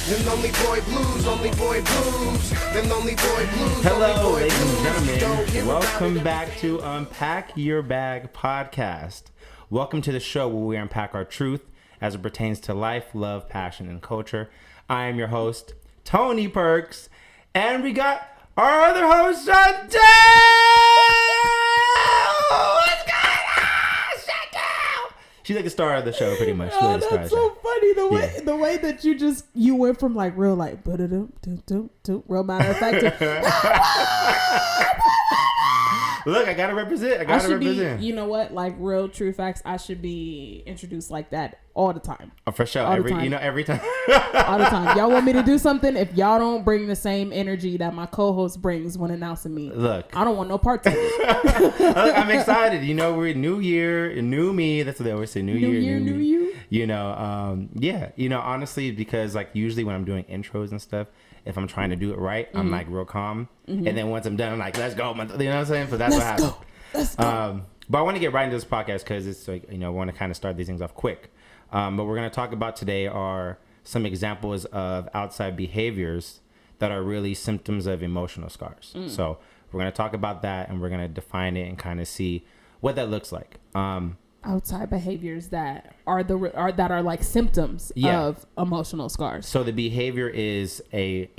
Them lonely boy blues, only boy blues. Them lonely boy blues. Hello, ladies and gentlemen. Welcome back to Unpack Your Bag Podcast. Welcome to the show where we unpack our truth as it pertains to life, love, passion, and culture. I am your host, Tony Perks, and we got our other host, Chantal. What's going on, Chantal? She's like the star of the show, pretty much. Oh, that's so funny. The way that you went from like real like real matter of fact to Look, I gotta represent. I gotta represent. You know what? Like real true facts. I should be introduced like that all the time. Oh, for sure. Every time. All the time. Y'all want me to do something? If y'all don't bring the same energy that my co-host brings when announcing me, look, I don't want no parts of it. I'm excited. You know, we're new year, new me. That's what they always say. New year, new you. You know, yeah. You know, honestly, because like usually when I'm doing intros and stuff, if I'm trying to do it right, I'm like real calm. And then once I'm done, I'm like, let's go. You know what I'm saying? So that's what happens. Let's go. But I want to get right into this podcast because it's like, you know, I want to kind of start these things off quick. But we're going to talk about today are some examples of outside behaviors that are really symptoms of emotional scars. So we're going to talk about that and we're going to define it and kind of see what that looks like. Outside behaviors that are like symptoms of emotional scars. So the behavior is a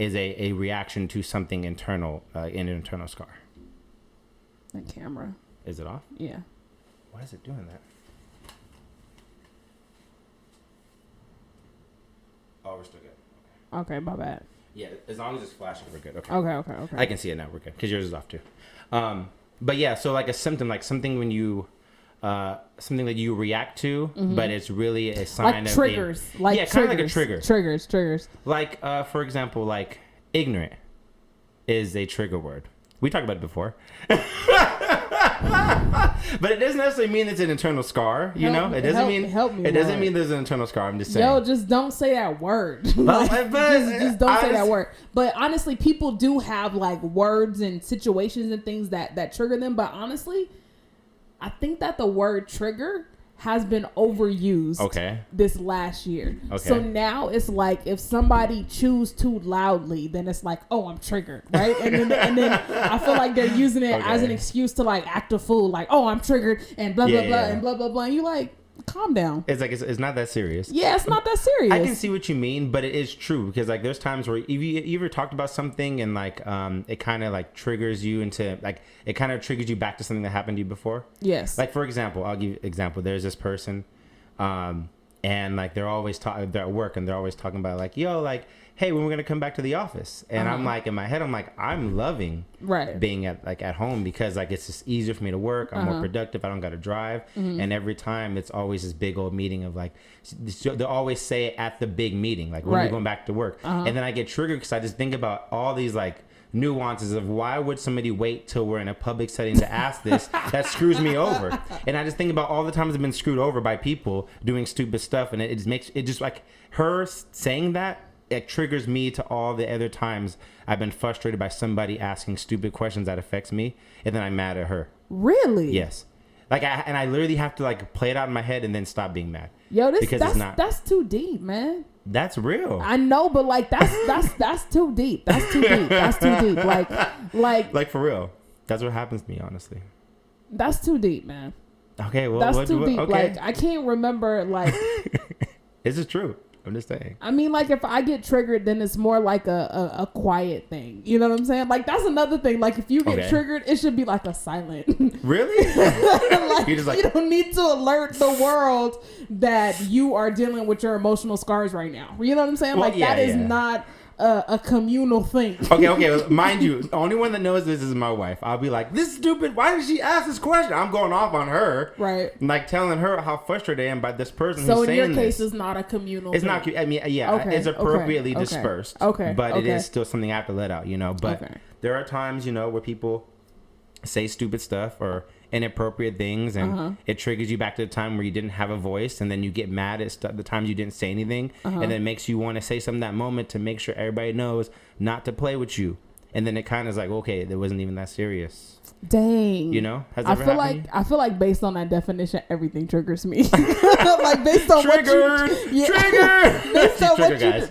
reaction to something internal, an internal scar. The camera. Is it off? Yeah. Why is it doing that? Oh, we're still good. Okay, my bad. Yeah, as long as it's flashing, we're good. Okay. I can see it now. We're good because yours is off too. But yeah, so like a symptom, like something when you. Something that you react to, but it's really a sign like of triggers. kind of like a trigger. Triggers. Like, for example, like ignorant is a trigger word. We talked about it before, but it doesn't necessarily mean it's an internal scar. You know, it doesn't mean it doesn't mean there's an internal scar. I'm just saying. Yo, just don't say that word. Just don't say that word. But honestly, people do have like words and situations and things that trigger them. But honestly, I think that the word trigger has been overused this last year. So now it's like if somebody chews too loudly, then it's like, oh, I'm triggered, right? And then I feel like they're using it as an excuse to like act a fool, like, oh, I'm triggered and blah, blah, blah, and blah, blah, blah. And you like, calm down. It's like, it's not that serious. Yeah, it's not that serious. I can see what you mean, but it is true because like there's times where you ever talked about something and like it kind of like triggers you into like it kind of triggers you back to something that happened to you before. Yes. Like for example, I'll give you an example. There's this person and like they're always they're at work and they're always talking about like, yo, like, hey, when we're gonna come back to the office? And I'm like, in my head, I'm like, I'm loving being at home because like it's just easier for me to work. I'm more productive. I don't gotta drive. And every time it's always this big old meeting of like, they'll always say it at the big meeting, like when we're going back to work. And then I get triggered because I just think about all these like nuances of why would somebody wait till we're in a public setting to ask this. That screws me over. And I just think about all the times I've been screwed over by people doing stupid stuff, and it just makes it just like her saying that. It triggers me to all the other times I've been frustrated by somebody asking stupid questions that affects me, and then I'm mad at her. Really? Yes. Like I literally have to like play it out in my head and then stop being mad. Yo, that's too deep, man. That's real. I know, but like that's too deep. That's too deep. That's too deep. Like for real. That's what happens to me, honestly. That's too deep, man. Okay, well, that's too deep. Okay. Like I can't remember. Like, this is true. I'm just saying. I mean, like, if I get triggered, then it's more like a quiet thing. You know what I'm saying? Like, that's another thing. Like, if you get triggered, it should be like a silent. Really? Like, you don't need to alert the world that you are dealing with your emotional scars right now. You know what I'm saying? Well, like, that is not a communal thing. Okay. Mind you, the only one that knows this is my wife. I'll be like, this is stupid. Why did she ask this question? I'm going off on her. Right. Like telling her how frustrated I am by this person so who's saying this. So in your case, it's not a communal thing. Not. I mean, it's appropriately dispersed. But it is still something I have to let out, you know. But there are times, you know, where people say stupid stuff or inappropriate things, and it triggers you back to the time where you didn't have a voice, and then you get mad at the times you didn't say anything, and then it makes you want to say something that moment to make sure everybody knows not to play with you. and then it kind of is like, okay, it wasn't even that serious. Dang. You know, has I feel like based on that definition, everything triggers me. Like based on triggered.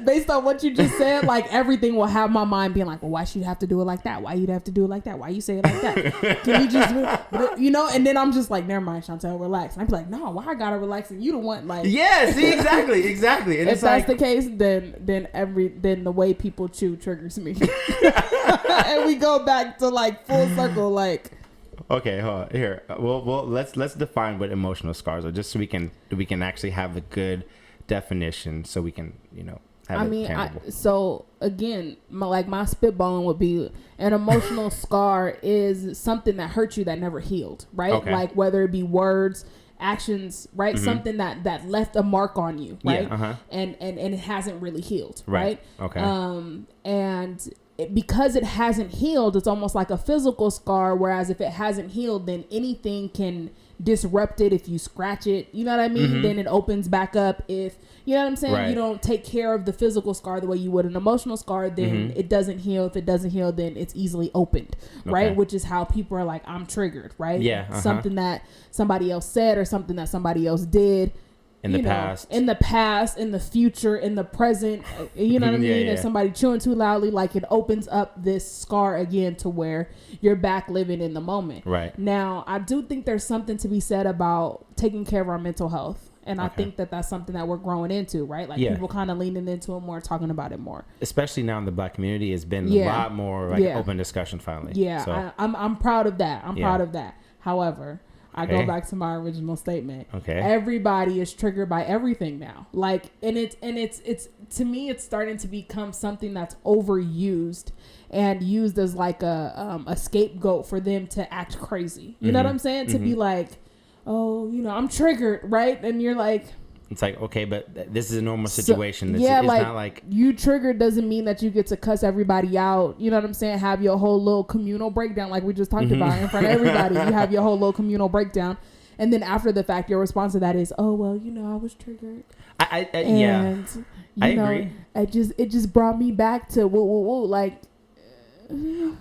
Based on what you just said, like everything will have my mind being like, well, why should you have to do it like that? Why you'd have to do it like that? Why you say it like that? Can you just, you know? And then I'm just like, never mind, Chantal, relax. And I'd be like, no, why I gotta relax and you the one like. Yeah, see, exactly. And if that's the case, then the way people chew triggers me. And we go back to like full circle, like. Okay, hold on. Here. Well, let's define what emotional scars are, just so we can actually have a good definition, so we can have it tangible. So again, my spitballing would be an emotional scar is something that hurt you that never healed, right? Okay. Like whether it be words, actions, right? Mm-hmm. Something that left a mark on you, right? Yeah, and it hasn't really healed, right? Okay. And because it hasn't healed, it's almost like a physical scar. Whereas if it hasn't healed, then anything can disrupt it. If you scratch it, you know what I mean? Mm-hmm. Then it opens back up. If you know what I'm saying, right. You don't take care of the physical scar the way you would an emotional scar, then it doesn't heal. If it doesn't heal, then it's easily opened, right? Which is how people are like, I'm triggered, right? Yeah. Something that somebody else said or something that somebody else did. In the past, in the future, in the present, you know what I mean? If somebody chewing too loudly, like it opens up this scar again to where you're back living in the moment. Right. Now, I do think there's something to be said about taking care of our mental health. And I think that's something that we're growing into, right? Like people kind of leaning into it more, talking about it more. Especially now in the Black community, it's been a lot more open discussion finally. Yeah, so. I'm proud of that. I'm proud of that. However, I go back to my original statement. Okay. Everybody is triggered by everything now. Like, and it's to me, it's starting to become something that's overused and used as like a scapegoat for them to act crazy. You know what I'm saying? To be like, oh, I'm triggered, right? And you're like, it's like, okay, but this is a normal situation. It's not like you triggered doesn't mean that you get to cuss everybody out. You know what I'm saying? Have your whole little communal breakdown like we just talked about in front of everybody. You have your whole little communal breakdown. And then after the fact, your response to that is, oh, well, I was triggered. I agree. It just brought me back to whoa, like.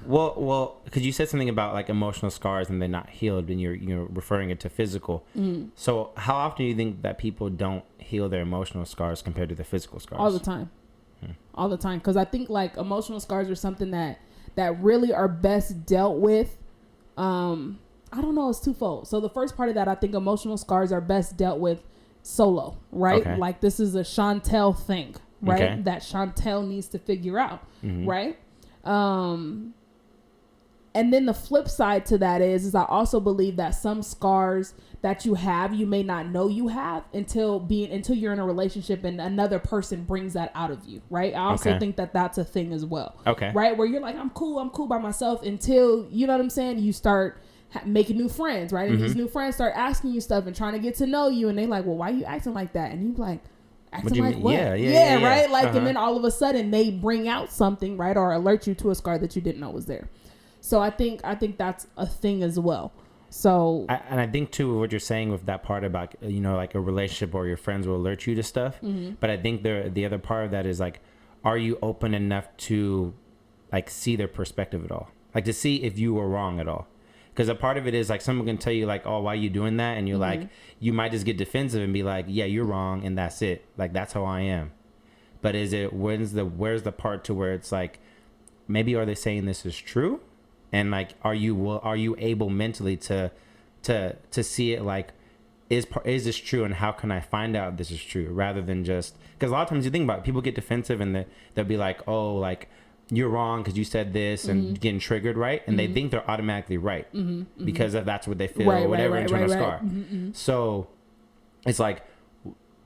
Well, because you said something about like emotional scars and they're not healed, and you're referring it to physical. So how often do you think that people don't heal their emotional scars compared to their physical scars? All the time. All the time. Because I think like emotional scars are something that really are best dealt with. I don't know. It's twofold. So the first part of that, I think emotional scars are best dealt with solo, right? Okay. Like this is a Chantal thing, right? That Chantal needs to figure out, right? And then the flip side to that is I also believe that some scars that you have, you may not know you have until you're in a relationship and another person brings that out of you, right? I also think that that's a thing as well. Okay. Right? Where you're like, I'm cool by myself until, you know what I'm saying? You start making new friends, right? And these new friends start asking you stuff and trying to get to know you. And they like, well, why are you acting like that? And you like, acting like what? Yeah, right? Like, and then all of a sudden they bring out something, right? Or alert you to a scar that you didn't know was there. So I think that's a thing as well. So and I think too what you're saying with that part about like a relationship or your friends will alert you to stuff. But I think the other part of that is like, are you open enough to like see their perspective at all? Like to see if you were wrong at all. Because a part of it is like someone can tell you like, oh, why are you doing that? And you're like, you might just get defensive and be like, yeah, you're wrong. And that's it. Like, that's how I am. But where's the part to where it's like, maybe are they saying this is true? And like, are you able mentally to see it like, is this true? And how can I find out this is true? Rather than just, because a lot of times you think about it, people get defensive and they'll be like, oh, like, you're wrong because you said this and getting triggered, right? And they think they're automatically right because that's what they feel or whatever internal scar. So it's like,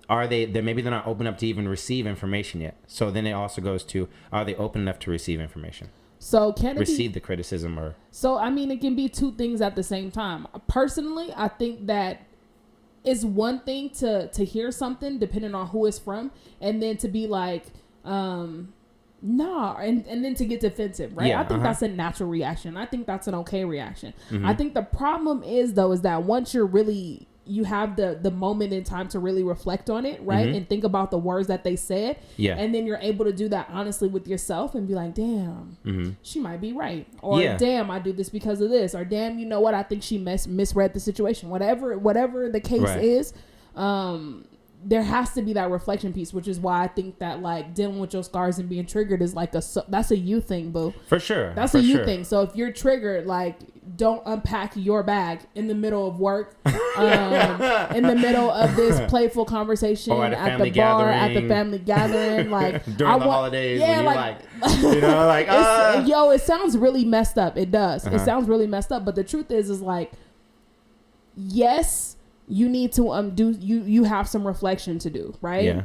maybe they're not open up to even receive information yet. So then it also goes to, are they open enough to receive information? So can it receive the criticism or? So, I mean, it can be two things at the same time. Personally, I think that it's one thing to hear something depending on who it's from and then to be like, nah, and then to get defensive, right? I think that's a natural reaction. I think that's an okay reaction. I think the problem is that once you're really you have the moment in time to really reflect on it, right? And think about the words that they said. Yeah. And then you're able to do that honestly with yourself and be like, damn, she might be right. Or damn, I do this because of this. Or damn, you know what? I think she misread the situation. Whatever the case is, there has to be that reflection piece, which is why I think that like dealing with your scars and being triggered is like that's a you thing, boo. For sure. That's a you thing. So if you're triggered, like don't unpack your bag in the middle of work, in the middle of this playful conversation at the bar, at the family gathering, like during the holidays. Yeah, when you're you know, like yo, it sounds really messed up. It does. It sounds really messed up. But the truth is like, yes. You need to you have some reflection to do, right? Yeah.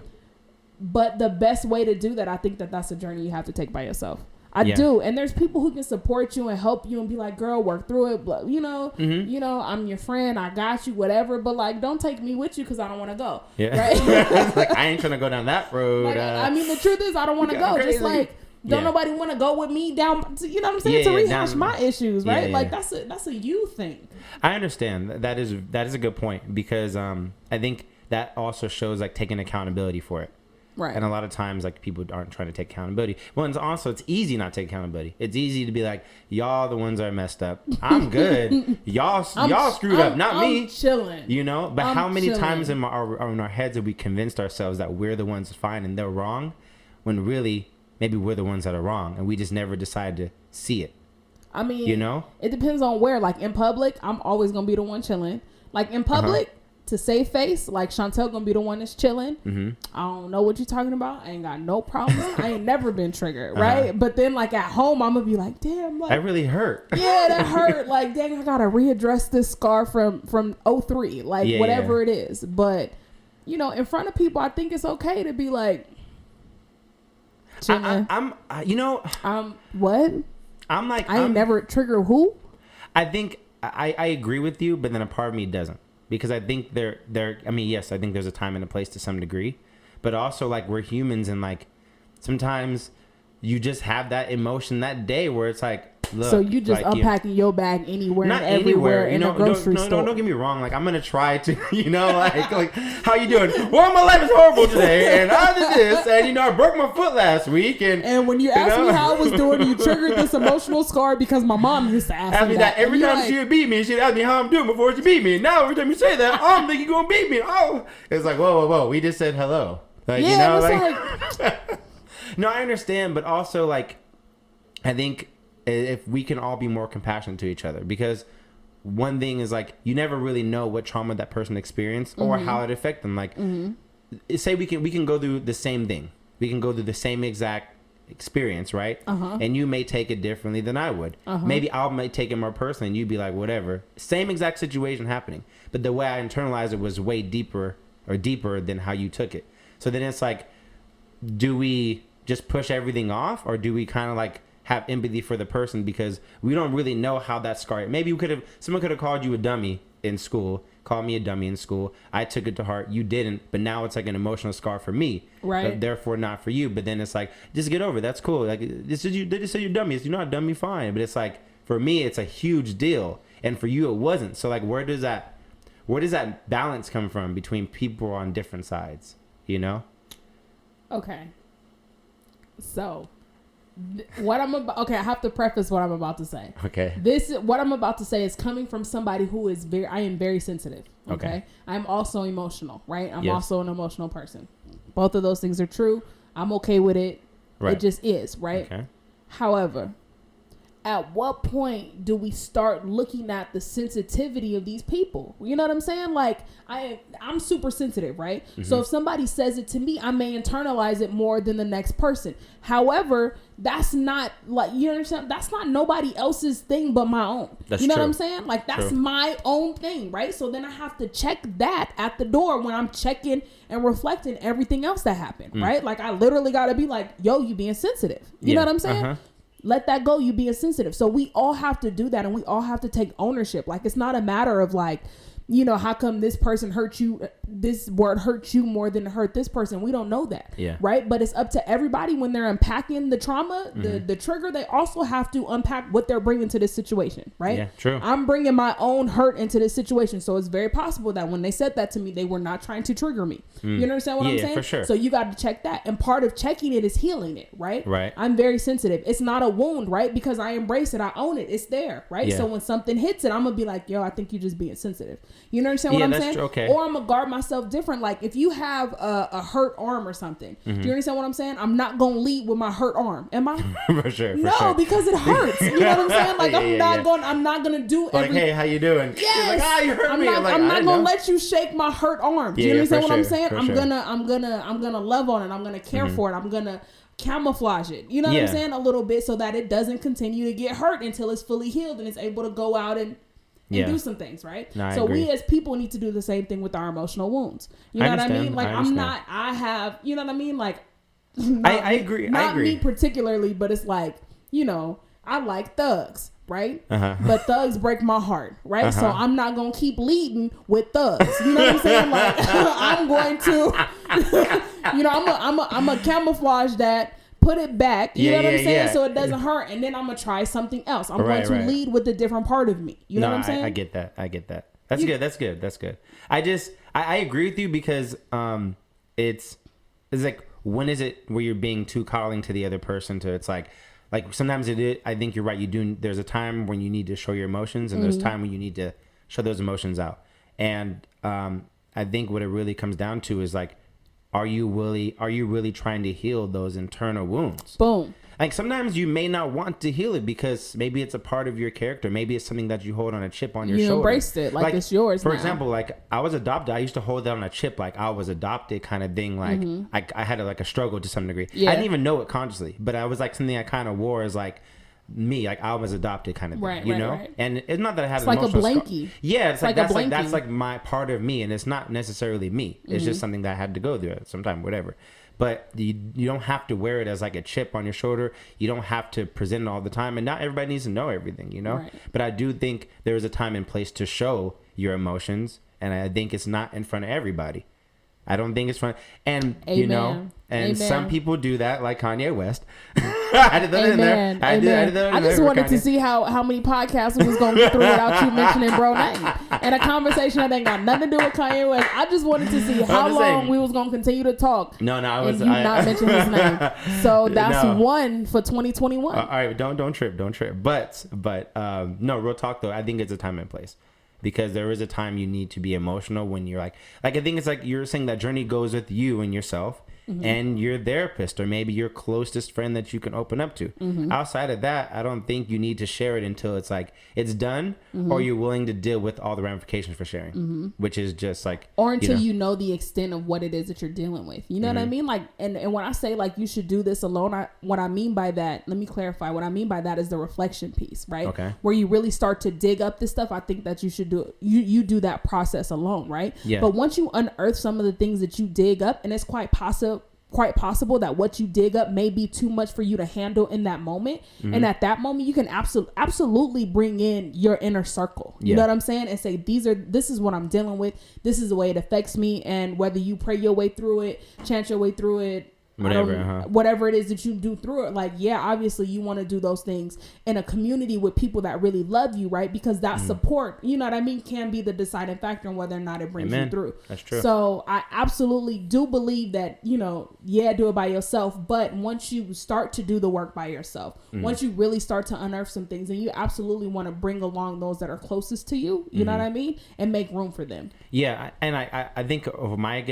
But the best way to do that, I think that's a journey you have to take by yourself. I do. And there's people who can support you and help you and be like, girl, work through it. But, you know, I'm your friend. I got you, whatever. But like, don't take me with you because I don't want to go. Yeah. Right? Like, I ain't trying to go down that road. Like, I mean, the truth is I don't want to go. Just like, don't nobody want to go with me down, you know what I'm saying, to rehash my issues, right? Like that's a you thing. I understand. That is a good point because I think that also shows like taking accountability for it. Right. And a lot of times like people aren't trying to take accountability. Well, and also it's easy not to take accountability. It's easy to be like, y'all the ones that are messed up. I'm good. y'all screwed up, not me. I'm chilling. You know? But how many times in our heads have we convinced ourselves that we're the ones fine and they're wrong when really maybe we're the ones that are wrong and we just never decide to see it. I mean, you know, it depends on where. Like in public, I'm always going to be the one chilling. Like in public, to save face, like Chantal going to be the one that's chilling. I don't know what you're talking about. I ain't got no problems. I ain't never been triggered, right? But then like at home, I'm going to be like, damn. Like, that really hurt. Yeah, that hurt. Like, dang, I got to readdress this scar from 03. Like whatever it is. But, you know, in front of people, I think it's okay to be like, what? I'm like, I ain't never trigger who? I think I agree with you, but then a part of me doesn't because I think I mean, yes, I think there's a time and a place to some degree, but also like we're humans and like sometimes you just have that emotion that day where it's like, look, so you just like, unpacking your bag anywhere and everywhere in a grocery store. Don't get me wrong. Like I'm gonna try to, you know, like how you doing? Well, my life is horrible today, and I did this, and you know, I broke my foot last week, and when you asked me how I was doing, you triggered this emotional scar because my mom used to ask me that. Every time she would beat me, she'd ask me how I'm doing before she beat me. And now every time you say that, I'm thinking you're gonna beat me. Oh, it's like whoa, we just said hello. Like, you know, like no, I understand, but also like I think if we can all be more compassionate to each other, because one thing is like you never really know what trauma that person experienced or how it affected them. Like say we can go through the same thing, we can go through the same exact experience, right? And you may take it differently than I would. Maybe I might take it more personally and you'd be like whatever, same exact situation happening, but the way I internalized it was way deeper than how you took it. So then it's like, do we just push everything off, or do we kind of like have empathy for the person because we don't really know how that scar. Maybe someone could have called you a dummy in school, called me a dummy in school. I took it to heart. You didn't, but now it's like an emotional scar for me, right? But therefore not for you. But then it's like, just get over it. That's cool. Like they just say you're dummy. You're not a dummy, fine. But it's like for me, it's a huge deal, and for you, it wasn't. So like, where does that balance come from between people on different sides? You know? Okay. So. I have to preface what I'm about to say. Okay. What I'm about to say is coming from somebody who is I am very sensitive. Okay. I'm also emotional, right? I'm also an emotional person. Both of those things are true. I'm okay with it. Right. It just is, right? Okay. However, at what point do we start looking at the sensitivity of these people? You know what I'm saying? Like I'm super sensitive, right? So if somebody says it to me, I may internalize it more than the next person. However, that's not like, you understand? That's not nobody else's thing but my own. That's what I'm saying? Like that's my own thing, right? So then I have to check that at the door when I'm checking and reflecting everything else that happened, right? Like I literally got to be like, yo, you being sensitive. You know what I'm saying? Let that go. You being sensitive. So we all have to do that, and we all have to take ownership. Like it's not a matter of like, you know, how come this person hurt you? this word hurt you more than it hurt this person. We don't know that. Yeah. Right. But it's up to everybody when they're unpacking the trauma, the trigger. They also have to unpack what they're bringing to this situation. Right. Yeah, true. I'm bringing my own hurt into this situation. So it's very possible that when they said that to me, they were not trying to trigger me. You understand what I'm saying? For sure. So you got to check that. And part of checking it is healing it. Right. Right. I'm very sensitive. It's not a wound. Right. Because I embrace it. I own it. It's there. Right. Yeah. So when something hits it, I'm going to be like, yo, I think you're just being sensitive. You understand what I'm saying? True. Okay. Or I'm going to guard myself different. Like if you have a hurt arm or something, do you understand what I'm saying? I'm not going to lead with my hurt arm. Am I? For sure. No, because it hurts. You know what I'm saying? Like I'm not going to do like, hey, how you doing? Yes. Like, you hurt me. I'm not going to let you shake my hurt arm. Do you understand what I'm saying? I'm going to love on it. I'm going to care for it. I'm going to camouflage it. You know what I'm saying? A little bit so that it doesn't continue to get hurt until it's fully healed and it's able to go out and do some things, right? No, so we as people need to do the same thing with our emotional wounds. You know what I mean? Like you know what I mean? Like I agree. Not me particularly, but it's like, you know, I like thugs, right? But thugs break my heart, right? So I'm not gonna keep leading with thugs. You know what I'm saying? Like I'm going to, you know, I'm a camouflage that. Put it back, you know what I'm saying? So it doesn't hurt, and then I'm gonna try something else. I'm going to lead with a different part of me. You know what I'm saying? I get that. That's good. I agree with you because it's like, when is it where you're being too coddling to the other person? To it's like sometimes I think you're right. There's a time when you need to show your emotions, and there's a time when you need to show those emotions out. And I think what it really comes down to is like, are you really trying to heal those internal wounds? Boom. Like sometimes you may not want to heal it because maybe it's a part of your character. Maybe it's something that you hold on a chip on your shoulder. You embraced it like it's yours. For example, like I was adopted. I used to hold that on a chip, like I was adopted kind of thing. Like I had a struggle to some degree. Yeah. I didn't even know it consciously, but I was like something I kind of wore as like me, like I was adopted kind of thing, you know? Right. And it's not that I had it's like a blankie. Yeah, it's like that's like my part of me, and it's not necessarily me. It's just something that I had to go through at some time, whatever. But you don't have to wear it as like a chip on your shoulder. You don't have to present it all the time, and not everybody needs to know everything, you know? Right. But I do think there is a time and place to show your emotions, and I think it's not in front of everybody. I don't think it's fun. And, you know, and some people do that, like Kanye West. I did that in there. I just wanted to see how many podcasts we was going to get through without you mentioning bro name. And a conversation that ain't got nothing to do with Kanye West. I just wanted to see how long we was going to continue to talk. I was not mention his name. So that's one for 2021. All right, don't trip. But no, real talk though. I think it's a time and place. Because there is a time you need to be emotional when you're like I think it's like you're saying that journey goes with you and yourself and your therapist or maybe your closest friend that you can open up to. Outside of that, I don't think you need to share it until it's like it's done or you're willing to deal with all the ramifications for sharing, which is just like, or until you know the extent of what it is that you're dealing with. You know what I mean? Like, and when I say like you should do this alone, what I mean by that, let me clarify. What I mean by that is the reflection piece, right? Okay. Where you really start to dig up this stuff. I think that you should do it. You do that process alone, right? Yeah. But once you unearth some of the things that you dig up, and it's quite possible that what you dig up may be too much for you to handle in that moment. And at that moment, you can absolutely bring in your inner circle. You know what I'm saying? And say, this is what I'm dealing with. This is the way it affects me. And whether you pray your way through it, chant your way through it, whatever it is that you do through it, like, yeah, obviously you want to do those things in a community with people that really love you, right? Because that support, you know what I mean, can be the deciding factor in whether or not it brings you through. That's true. So I absolutely do believe that, you know, do it by yourself, but once you start to do the work by yourself, once you really start to unearth some things, and you absolutely want to bring along those that are closest to you, you know what I mean, and make room for them. Yeah, and I think my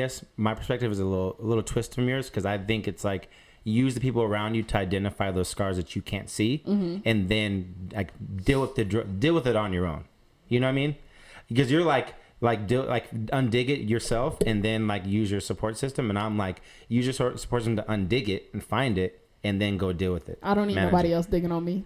perspective is a little twist from yours, because I think it's like use the people around you to identify those scars that you can't see, and then like deal with it on your own. You know what I mean? Because you're undig it yourself, and then like use your support system. And I'm like, use your support system to undig it and find it, and then go deal with it. I don't need nobody else digging on me.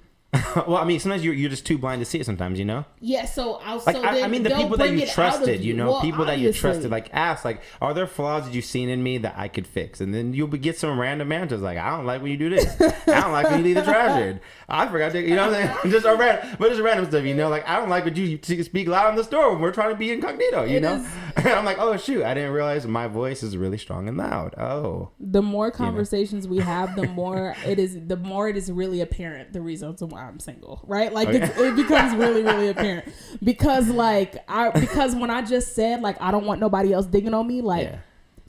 Well, I mean, sometimes you're just too blind to see it sometimes, you know? Yeah, so I mean, the people that you trusted, you know, people that you obviously. trusted, like, ask, like, are there flaws that you've seen in me that I could fix? And then you'll get some random answers like, I don't like when you do this. I don't like when you leave the trash in. I forgot to, you know what I'm saying? Just random stuff, you know? Like, I don't like when you speak loud in the store when we're trying to be incognito, you know? And I'm like, oh, shoot, I didn't realize my voice is really strong and loud. Oh. The more conversations we have, the more it is really apparent the reasons why I'm single, right? Like it becomes really, really apparent because when I just said like I don't want nobody else digging on me, like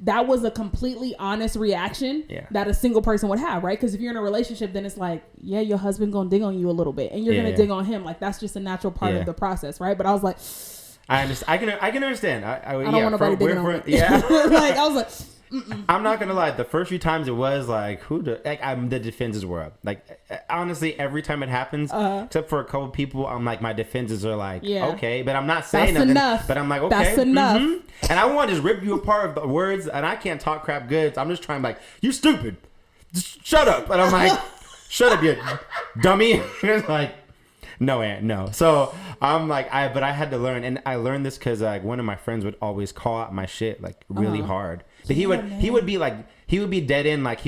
that was a completely honest reaction that a single person would have, right? Because if you're in a relationship, then it's like, yeah, your husband gonna dig on you a little bit, and you're gonna dig on him, like that's just a natural part of the process, right? But I was like, I can understand. I don't want nobody digging on me. Yeah, like I was like. Mm-mm. I'm not gonna lie. The first few times it was like, the defenses were up. Like, honestly, every time it happens, except for a couple people, I'm like, my defenses are like, okay, but I'm not saying that's nothing. Enough. But I'm like, okay, that's enough. Mm-hmm. And I want to just rip you apart of the words, and I can't talk crap good. So I'm just trying, like, you stupid, just shut up. And I'm like, shut up, you dummy. It's like, no, Aunt, no. So I'm like, but I had to learn, and I learned this because like one of my friends would always call out my shit like really hard. But he would be dead in, like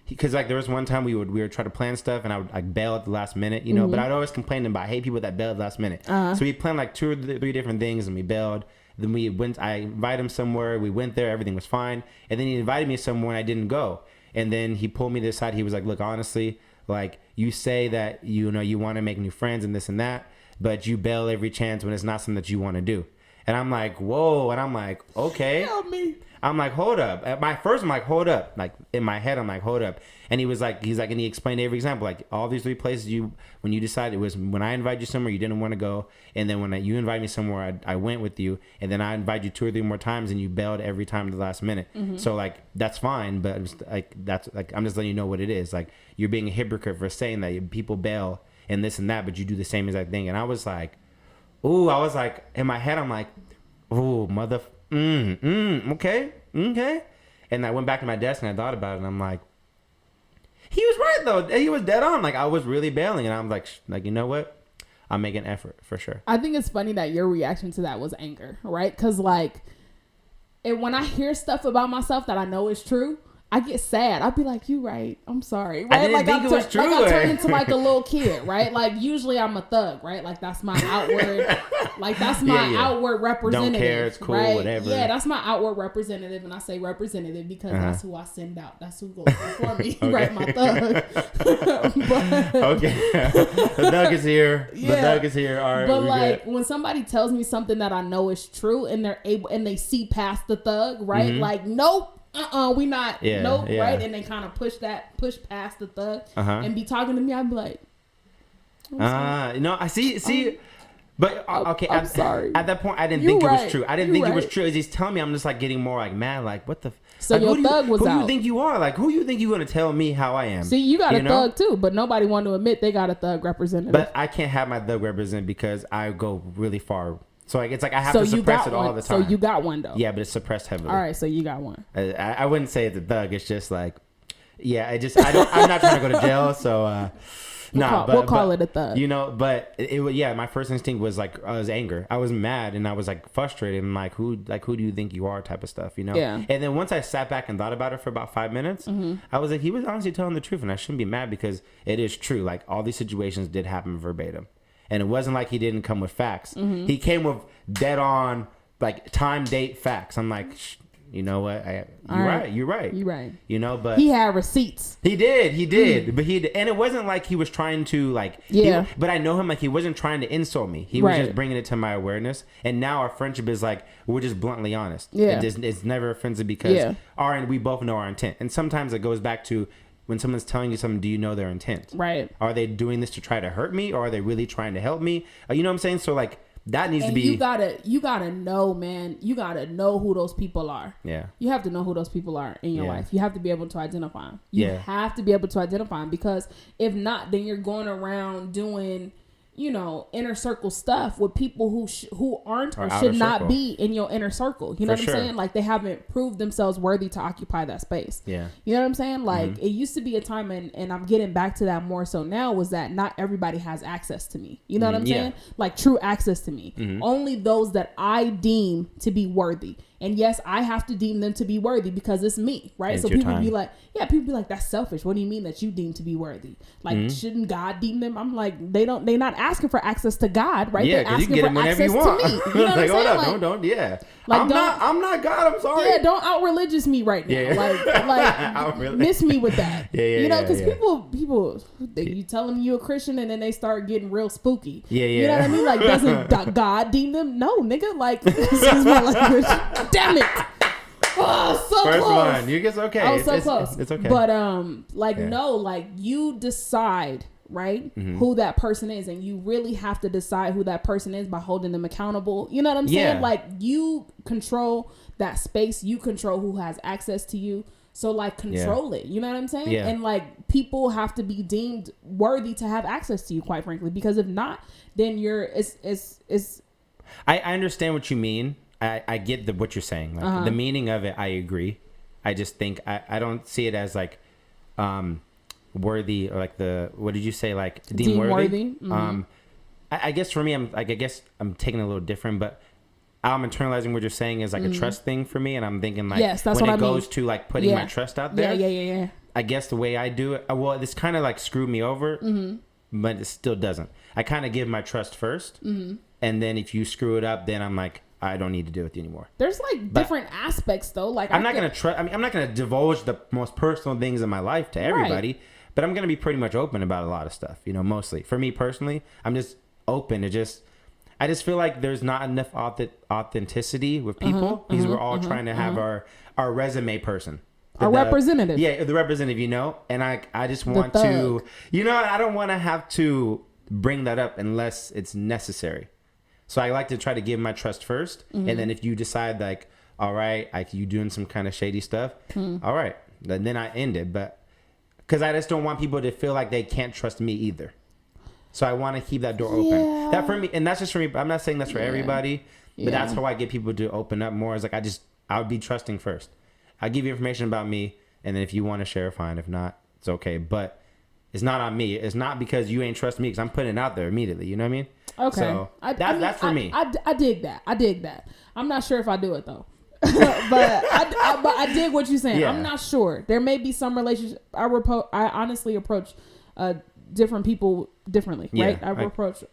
because like there was one time we would try to plan stuff and I would like bail at the last minute, you know. But I'd always complain about, I hate people that bail at the last minute. So we planned like 2 or 3 different things and we bailed. Then I invited him somewhere. We went there, everything was fine. And then he invited me somewhere and I didn't go. And then he pulled me to the side. He was like, look, honestly, like you say that you know you want to make new friends and this and that, but you bail every chance when it's not something that you want to do. And I'm like, whoa. And I'm like, okay. Help me. I'm like, hold up. At my first, I'm like, hold up. Like in my head, I'm like, hold up. And he's like, and he explained every example, like all these 3 places when you decided, it was when I invited you somewhere, you didn't want to go. And then when you invite me somewhere, I went with you. And then I invite you 2 or 3 more times and you bailed every time at the last minute. So like, that's fine. But I'm just letting you know what it is. Like you're being a hypocrite for saying that people bail and this and that, but you do the same exact thing. And I was like, in my head, I'm like, ooh, okay. And I went back to my desk and I thought about it and I'm like, he was right though. He was dead on. Like I was really bailing and I'm like, you know what? I'm making an effort for sure. I think it's funny that your reaction to that was anger, right? Because like, when I hear stuff about myself that I know is true, I get sad. I'd be like, you right. I'm sorry. Right? I didn't think it was true. Like I turn into like a little kid, right? Like usually I'm a thug, right? Like that's my outward, outward representative. Don't care. It's cool, right? whatever. Yeah, that's my outward representative. And I say representative because that's who I send out. That's who goes before me, right? My thug. Okay. The thug is here. Yeah. The thug is here. All right. But like when somebody tells me something that I know is true and they're able and they see past the thug, right? Like, nope. We not right, and they kind of push past the thug and be talking to me. I'd be like, no, I see, but okay, I'm sorry. At that point, I didn't think it was true. I didn't think it was true. As he's telling me, I'm just like getting more like mad, like what the. So like, your thug was out. Who you think you are? Like who you think you gonna tell me how I am? See, you got a thug too, but nobody want to admit they got a thug representative. But I can't have my thug represent because I go really far. So like it's like I have to suppress it all the time. So you got one though. Yeah, but it's suppressed heavily. All right, so you got one. I wouldn't say it's a thug. It's just like, I'm not trying to go to jail. So we'll call it a thug. You know, but my first instinct was like I was anger. I was mad and I was like frustrated and like who do you think you are type of stuff, you know? Yeah. And then once I sat back and thought about it for about 5 minutes, I was like, he was honestly telling the truth and I shouldn't be mad because it is true. Like all these situations did happen verbatim. And it wasn't like he didn't come with facts. He came with dead on, like time, date, facts. I'm like, you know what? You're right. You know, but he had receipts. He did. But and it wasn't like he was trying to like. Yeah. But I know him like he wasn't trying to insult me. He was just bringing it to my awareness. And now our friendship is like we're just bluntly honest. Yeah. It's never offensive because we both know our intent. And sometimes it goes back to. When someone's telling you something, do you know their intent? Right. Are they doing this to try to hurt me or are they really trying to help me? You know what I'm saying? So like that needs to be. You gotta know, man. You gotta know who those people are. Yeah. You have to know who those people are in your life. You have to be able to identify them. You have to be able to identify them because if not, then you're going around doing, inner circle stuff with people who aren't or Outer should not circle. be in your inner circle. You know For what I'm sure. saying? Like, they haven't proved themselves worthy to occupy that space. Yeah. You know what I'm saying? Like, it used to be a time, and I'm getting back to that more so now, was that not everybody has access to me. You know what I'm saying? Like, true access to me. Only those that I deem to be worthy. And yes, I have to deem them to be worthy because it's me, right? It's so your people time. be like, that's selfish. What do you mean that you deem to be worthy? Like, shouldn't God deem them? I'm like, they're not asking for access to God, right? Yeah, they're because you asking can get for him whenever access you want. to me. You know what I'm hold saying? up, Like, don't, yeah. like, I'm not God. I'm sorry. yeah, don't out religious me right now. Yeah. Like miss me with that. Yeah, you know, because yeah. people, you tell them you're a Christian and then they start getting real spooky. Yeah, You know what I mean? Like, doesn't God deem them? No, nigga. Like, excuse my language. Damn it. Oh, so First close. one. You get okay. I was so close. It's okay. But no, like, you decide, right, who that person is, and you really have to decide who that person is by holding them accountable. You know what I'm saying? Yeah. Like, you control that space. You control who has access to you. So, like, control it. You know what I'm saying? Yeah. And, like, people have to be deemed worthy to have access to you, quite frankly, because if not, then it's. I understand what you mean. I get what you're saying. Like, the meaning of it, I agree. I just think I don't see it as like worthy, or like what did you say, like deemed worthy? I guess for me, I guess I'm taking it a little different, but I'm internalizing what you're saying is like a trust thing for me, and I'm thinking like, yes, that's when what it I mean. goes to like putting my trust out there. Yeah. I guess the way I do it, well, this kind of like screwed me over, but it still doesn't. I kind of give my trust first, and then if you screw it up, then I'm like, I don't need to do it with you anymore. There's like different aspects though. Like, I'm not going to trust. I mean, I'm not going to divulge the most personal things in my life to everybody, but I'm going to be pretty much open about a lot of stuff. You know, mostly for me personally, I'm just open to I just feel like there's not enough authenticity with people because we're all trying to have our resume person. Our representative. Yeah, the representative, you know, and I just want to, you know, I don't want to have to bring that up unless it's necessary. So I like to try to give my trust first. And then if you decide like, all right, you doing some kind of shady stuff, all right, then I end it. But because I just don't want people to feel like they can't trust me either. So I want to keep that door open. That for me, and that's just for me. I'm not saying that's for everybody, but that's how I get people to open up more. Is like I would be trusting first. I give you information about me, and then if you want to share, fine. If not, it's okay. But it's not on me. It's not because you ain't trust me, because I'm putting it out there immediately. You know what I mean? Okay. So that's for me. I dig that. I dig that. I'm not sure if I do it though. but I dig what you're saying. Yeah. I'm not sure. There may be some relationship. I honestly approach different people differently, right? I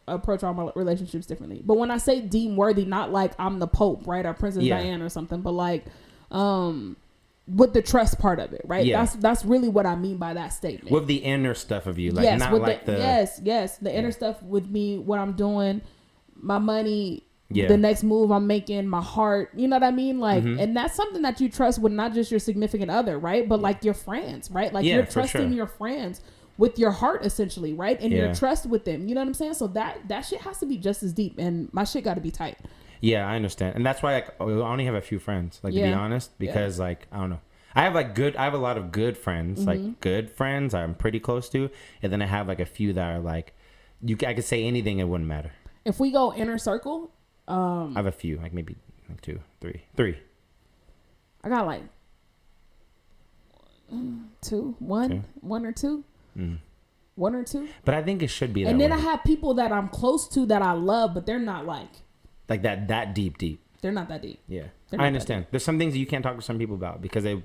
approach all my relationships differently. But when I say deem worthy, not like I'm the Pope, right, or Princess Diana or something, but like with the trust part of it, right? Yeah. That's really what I mean by that statement. With the inner stuff of you, like yes, not with like the inner stuff with me, what I'm doing, my money, the next move I'm making, my heart, you know what I mean? Like, and that's something that you trust with not just your significant other, right? But like your friends, right? Like you're trusting your friends with your heart essentially, right? And your trust with them, you know what I'm saying? So that shit has to be just as deep, and my shit got to be tight. Yeah, I understand. And that's why I only have a few friends, like to be honest, because like, I don't know. I have a lot of good friends, like good friends I'm pretty close to. And then I have like a few that are like, I could say anything, it wouldn't matter. If we go inner circle, I have a few, like maybe like three. I got like one or two. One or two. But I think it should be that and then way. I have people that I'm close to that I love, but they're not like that deep. They're not that deep. Yeah, I understand. There's some things that you can't talk to some people about because they're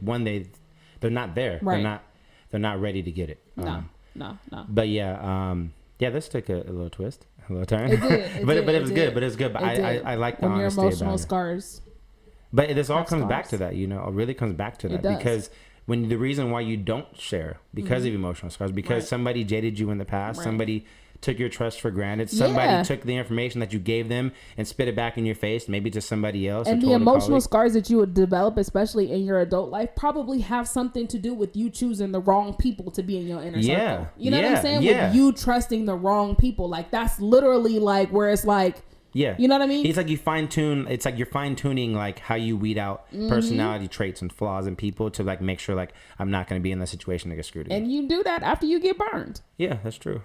not there. Right. They're not ready to get it. No. But this took a little twist, a little turn. It did. But it was good. But it's good. But I like the honesty your emotional about it. Scars. But this all comes back to that, you know. It really comes back to that because when the reason why you don't share because of emotional scars, because somebody jaded you in the past, somebody took your trust for granted, somebody took the information that you gave them and spit it back in your face, maybe to somebody else. And the emotional scars that you would develop, especially in your adult life, probably have something to do with you choosing the wrong people to be in your inner circle. You know what I'm saying? With you trusting the wrong people. Like, that's literally like where it's like, Yeah. You know what I mean? It's like you fine tune. It's like you're fine tuning like how you weed out personality traits and flaws in people to like make sure like I'm not going to be in the situation to get screwed again. And you do that after you get burned. Yeah, that's true.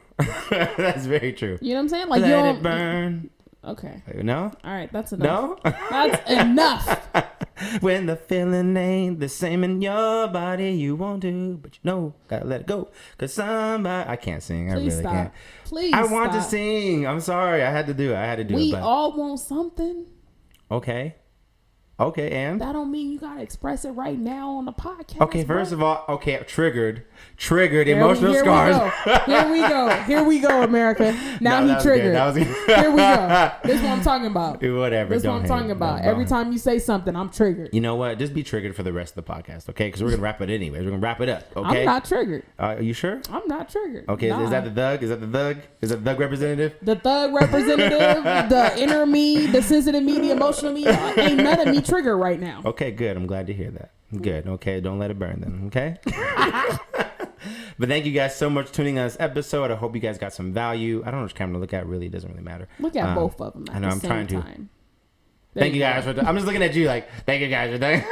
That's very true. You know what I'm saying? Like Let it burn. Okay. No? All right, that's enough. No? That's enough. When the feeling ain't the same in your body, you won't do, but you know, gotta let it go. Cause somebody, I can't sing. Please I really stop. can't. Please I want to stop. sing. I'm sorry. I had to do it. We all want something. Okay. Okay, and? That don't mean you gotta express it right now on the podcast. Okay, first of all, okay, triggered, Here emotional scars. Here we go, America. Now No, he triggered. Here we go. This is what I'm talking about. Whatever. This is what I'm talking about. Every time you say something, I'm triggered. You know what? Just be triggered for the rest of the podcast, okay? Because we're gonna wrap it anyways. We're gonna wrap it up, okay? I'm not triggered. Are you sure? I'm not triggered. Okay, Nah. is that the thug? Is that the thug? Is that the thug representative? The thug representative, the inner me, the sensitive me, the emotional me. Ain't none of me triggered right now. Okay, good. I'm glad to hear that. Good. Okay, don't let it burn then, okay? But thank you guys so much for tuning in this episode. I hope you guys got some value. I don't know which camera to look at. Really, it doesn't really matter. Look at both of them at the same time. Thank you guys for I'm just looking at you like, thank you guys for that.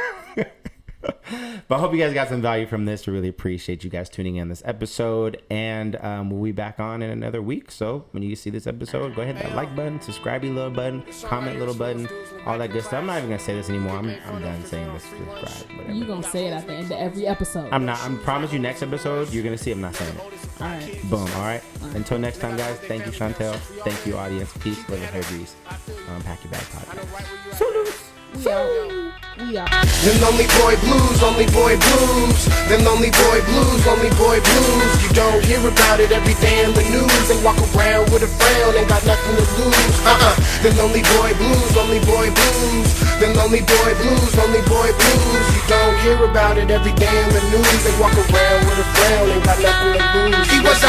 But I hope you guys got some value from this. We really appreciate you guys tuning in this episode. And we'll be back on in another week. So when you see this episode, go ahead, hit that like button, subscribe little button, comment little button, all that good stuff. I'm not even going to say this anymore. I'm done saying this. Subscribe, whatever. You're going to say it at the end of every episode. I'm not. I promise you next episode, you're going to see I'm not saying it. All right. Boom. All right. Until next time, guys. Thank you, Chantal. Thank you, audience. Peace, love, and hair grease. Unpack Your Bag Podcast. Salute. We out. Them lonely boy blues, lonely boy blues. Them lonely boy blues, lonely boy blues. You don't hear about it every day in the news. They walk around with a frown, ain't got nothing to lose. Them lonely boy blues, lonely boy blues. Them lonely boy blues, lonely boy blues. You don't hear about it every day in the news. They walk around with a frown, ain't got nothing to lose. He was